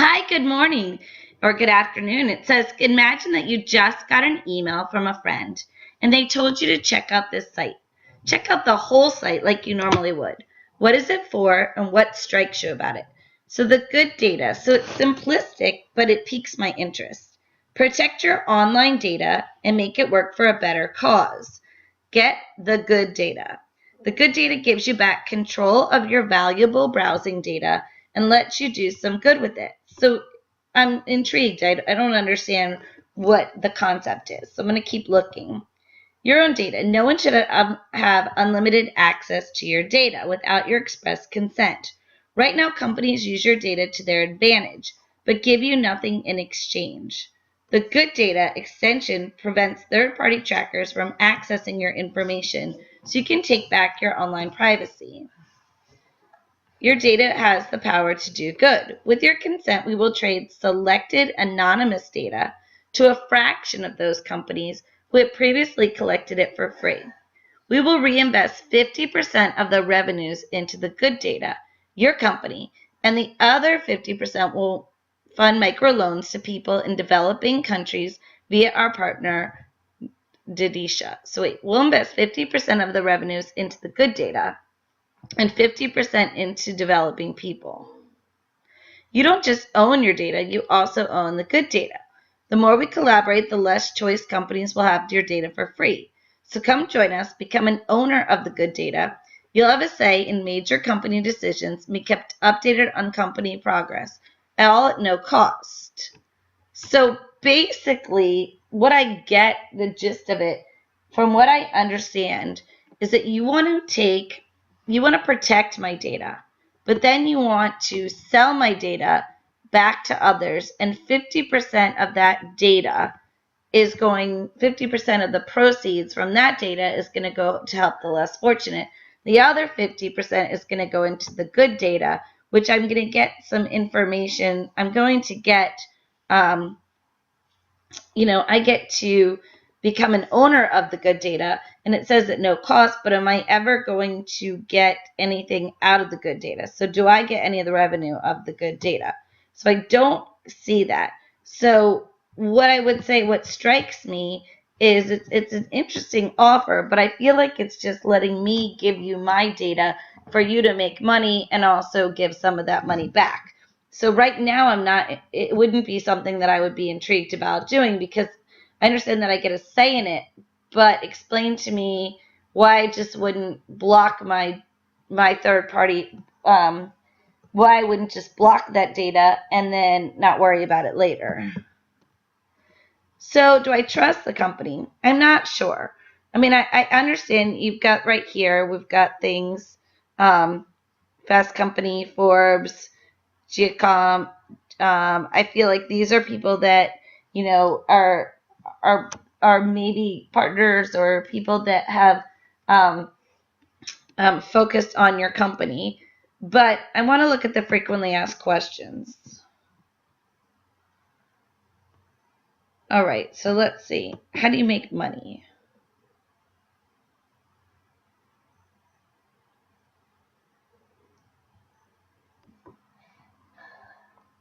Hi, good morning or good afternoon. It says, imagine that you just got an email from a friend and they told you to check out this site. Check out the whole site like you normally would. What is it for and what strikes you about it? So the good data. So it's simplistic, but it piques my interest. Protect your online data and make it work for a better cause. Get the good data. The good data gives you back control of your valuable browsing data and lets you do some good with it. So I'm intrigued. I don't understand what the concept is. So I'm going to keep looking. Your own data. No one should have unlimited access to your data without your express consent. Right now, companies use your data to their advantage, but give you nothing in exchange. The Good Data extension prevents third-party trackers from accessing your information, so you can take back your online privacy. Your data has the power to do good. With your consent, we will trade selected anonymous data to a fraction of those companies who had previously collected it for free. We will reinvest 50% of the revenues into the good data, your company, and the other 50% will fund microloans to people in developing countries via our partner, GoodData. So we'll invest 50% of the revenues into the good data and 50% into developing people. You don't just own your data, you also own the good data. The more we collaborate, the less choice companies will have your data for free. So come join us, become an owner of the good data. You'll have a say in major company decisions and be kept updated on company progress, all at no cost. So basically, what I get, the gist of it, from what I understand, is that you want to protect my data, but then you want to sell my data back to others, and 50% of that data 50% of the proceeds from that data is going to go to help the less fortunate. The other 50% is going to go into the good data, which I'm going to get some information. I'm going to get, I get to become an owner of the good data, and it says at no cost, but am I ever going to get anything out of the good data? So do I get any of the revenue of the good data? So I don't see that. So what I would say, what strikes me is it's an interesting offer, but I feel like it's just letting me give you my data for you to make money and also give some of that money back. So right now it wouldn't be something that I would be intrigued about doing because I understand that I get a say in it, but explain to me why I just wouldn't block my third party, why I wouldn't just block that data and then not worry about it later. So do I trust the company? I'm not sure. I mean, I understand you've got right here, we've got things, Fast Company, Forbes, Giacom. I feel like these are people that, are maybe partners or people that have focused on your company. But I want to look at the frequently asked questions. All right, so let's see. How do you make money?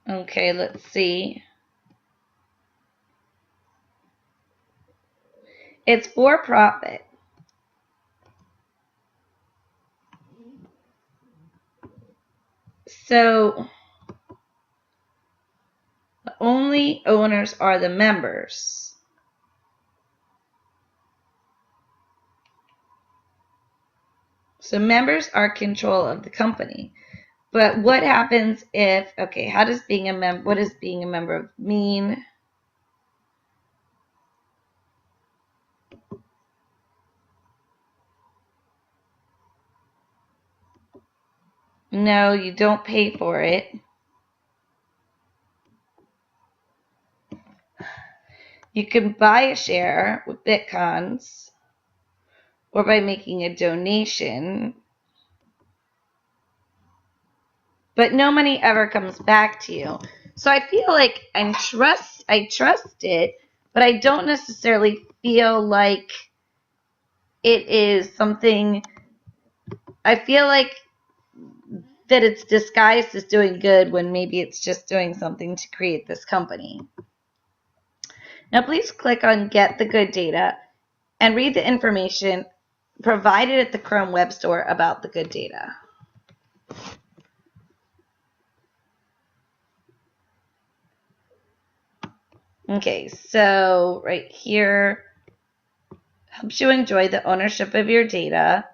Okay, let's see. It's for profit. So the only owners are the members. So members are control of the company. But what happens if, okay, how does being a member, what does being a member mean? No, you don't pay for it. You can buy a share with Bitcoins or by making a donation. But no money ever comes back to you. So I feel like I trust it, but I don't necessarily feel like it is something. I feel like that it's disguised as doing good when maybe it's just doing something to create this company. Now please click on Get the Good Data and read the information provided at the Chrome Web Store about the good data. Okay, so right here, helps you enjoy the ownership of your data,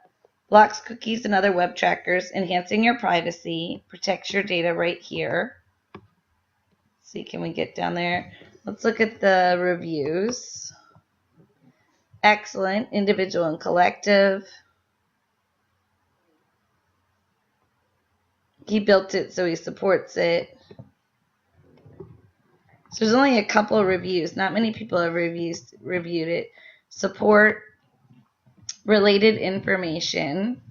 blocks cookies and other web trackers, enhancing your privacy, protects your data right here. Let's see, can we get down there? Let's look at the reviews. Excellent, individual and collective. He built it, so he supports it. So there's only a couple of reviews. Not many people have reviewed it. Support, related information.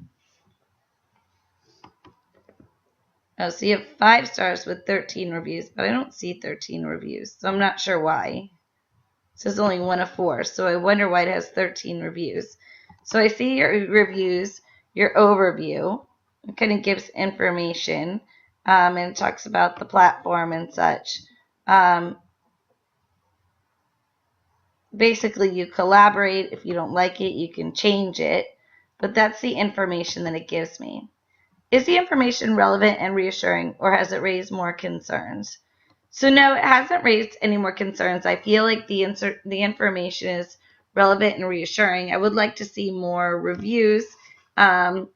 Oh, so you have 5 stars with 13 reviews, but I don't see 13 reviews, so I'm not sure why. It says only 1 of 4, so I wonder why it has 13 reviews. So I see your reviews, your overview. It kind of gives information, and it talks about the platform and such. Basically, you collaborate. If you don't like it, you can change it. But that's the information that it gives me. Is the information relevant and reassuring, or has it raised more concerns? So no, it hasn't raised any more concerns. I feel like the information is relevant and reassuring. I would like to see more reviews, and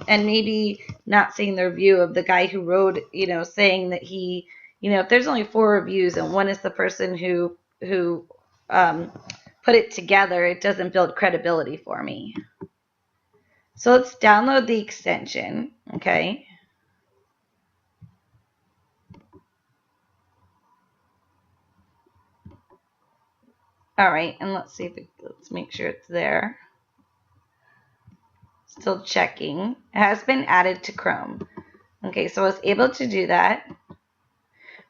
maybe not seeing the review of the guy who wrote, saying that he, if there's only 4 reviews and one is the person who put it together, it doesn't build credibility for me. So let's download the extension, okay? All right, and let's see if let's make sure it's there. Still checking. It has been added to Chrome. Okay, so I was able to do that.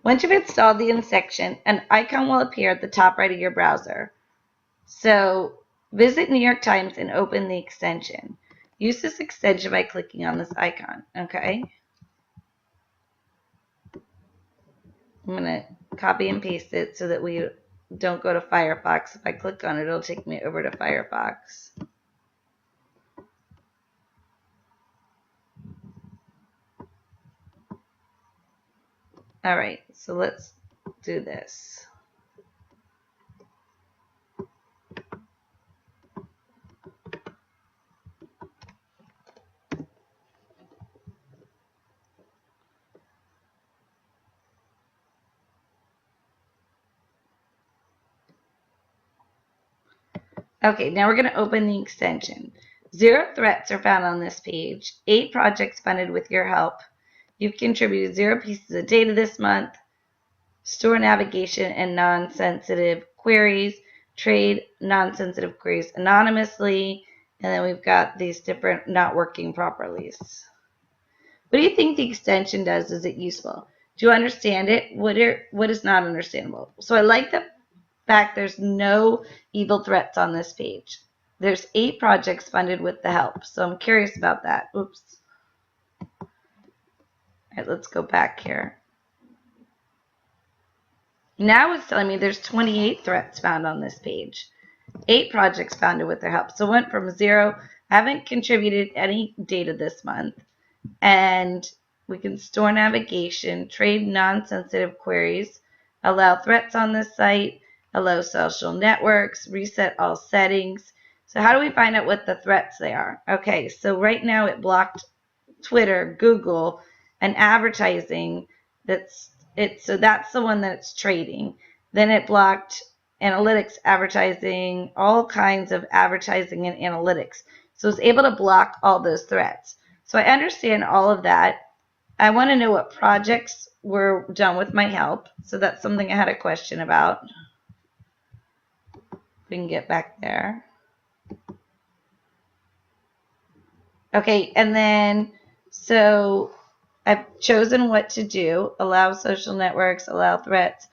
Once you've installed the extension, an icon will appear at the top right of your browser. So visit New York Times and open the extension. Use this extension by clicking on this icon, okay? I'm going to copy and paste it so that we don't go to Firefox. If I click on it, it'll take me over to Firefox. All right, so let's do this. Okay, now we're going to open the extension. 0 threats are found on this page. 8 projects funded with your help. You've contributed 0 pieces of data this month. Store navigation and non-sensitive queries. Trade non-sensitive queries anonymously. And then we've got these different not working properly. What do you think the extension does? Is it useful? Do you understand it? What is not understandable? So I like the fact there's no evil threats on this page. There's 8 projects funded with the help, so I'm curious about that. Oops. All right, let's go back here. Now it's telling me there's 28 threats found on this page. 8 projects funded with their help. So it went from 0, I haven't contributed any data this month, and we can store navigation, trade non-sensitive queries, allow threats on this site, allow social networks, reset all settings. So how do we find out what the threats they are? Okay, so right now it blocked Twitter, Google, and advertising. So that's the one that it's trading. Then it blocked analytics, advertising, all kinds of advertising and analytics. So it's able to block all those threats. So I understand all of that. I want to know what projects were done with my help. So that's something I had a question about. We can get back there. Okay, and then so I've chosen what to do. Allow social networks, allow threats.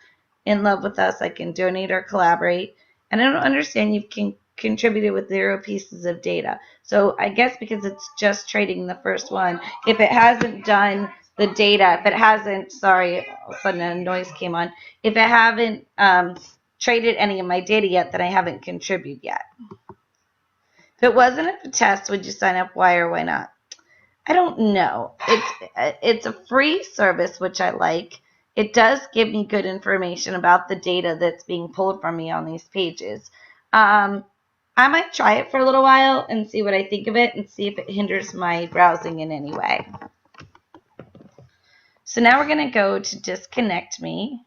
In love with us, I can donate or collaborate. And I don't understand, you can contributed with 0 pieces of data. So I guess because it's just trading the first one, if it hasn't done the data, if it hasn't, sorry, all of a sudden a noise came on, if it haven't traded any of my data yet, then I haven't contributed yet. If it wasn't a test, would you sign up? Why or why not? I don't know. It's a free service, which I like. It does give me good information about the data that's being pulled from me on these pages. I might try it for a little while and see what I think of it and see if it hinders my browsing in any way. So now we're going to go to disconnect me.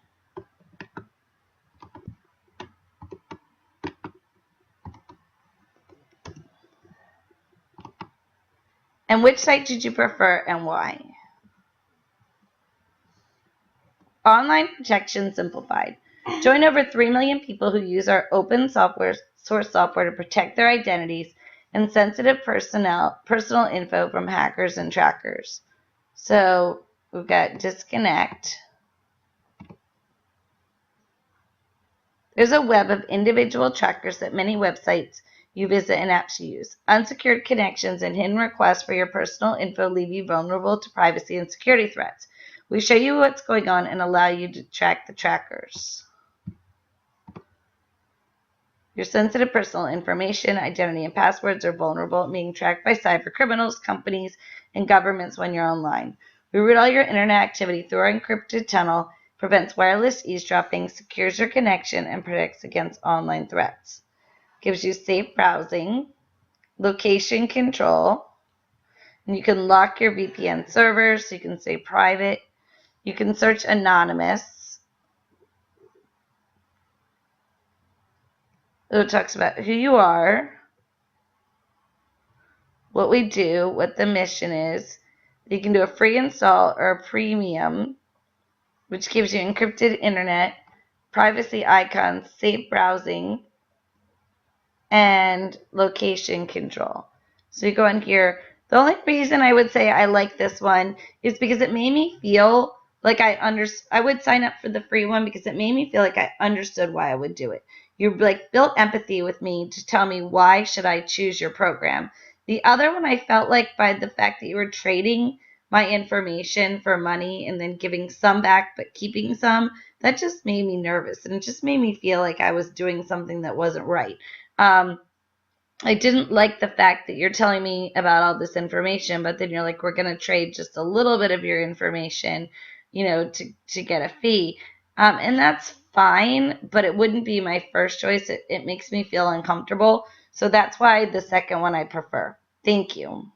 And which site did you prefer and why? Online protection simplified. Join over 3 million people who use our open source software to protect their identities and sensitive personal info from hackers and trackers. So we've got disconnect. There's a web of individual trackers that many websites you visit and apps you use. Unsecured connections and hidden requests for your personal info leave you vulnerable to privacy and security threats. We show you what's going on and allow you to track the trackers. Your sensitive personal information, identity, and passwords are vulnerable, being tracked by cyber criminals, companies, and governments when you're online. We route all your internet activity through our encrypted tunnel, prevents wireless eavesdropping, secures your connection, and protects against online threats. Gives you safe browsing, location control, and you can lock your VPN servers, so you can stay private. You can search anonymous. It talks about who you are, what we do, what the mission is. You can do a free install or a premium, which gives you encrypted internet, privacy icons, safe browsing, and location control. So you go in here. The only reason I would say I like this one is because it made me feel like I would sign up for the free one because it made me feel like I understood why I would do it. You built empathy with me to tell me why should I choose your program. The other one I felt like by the fact that you were trading my information for money and then giving some back but keeping some, that just made me nervous and it just made me feel like I was doing something that wasn't right. I didn't like the fact that you're telling me about all this information, but then you're like, we're going to trade just a little bit of your information, to get a fee. And that's fine, but it wouldn't be my first choice. It makes me feel uncomfortable. So that's why the second one I prefer. Thank you.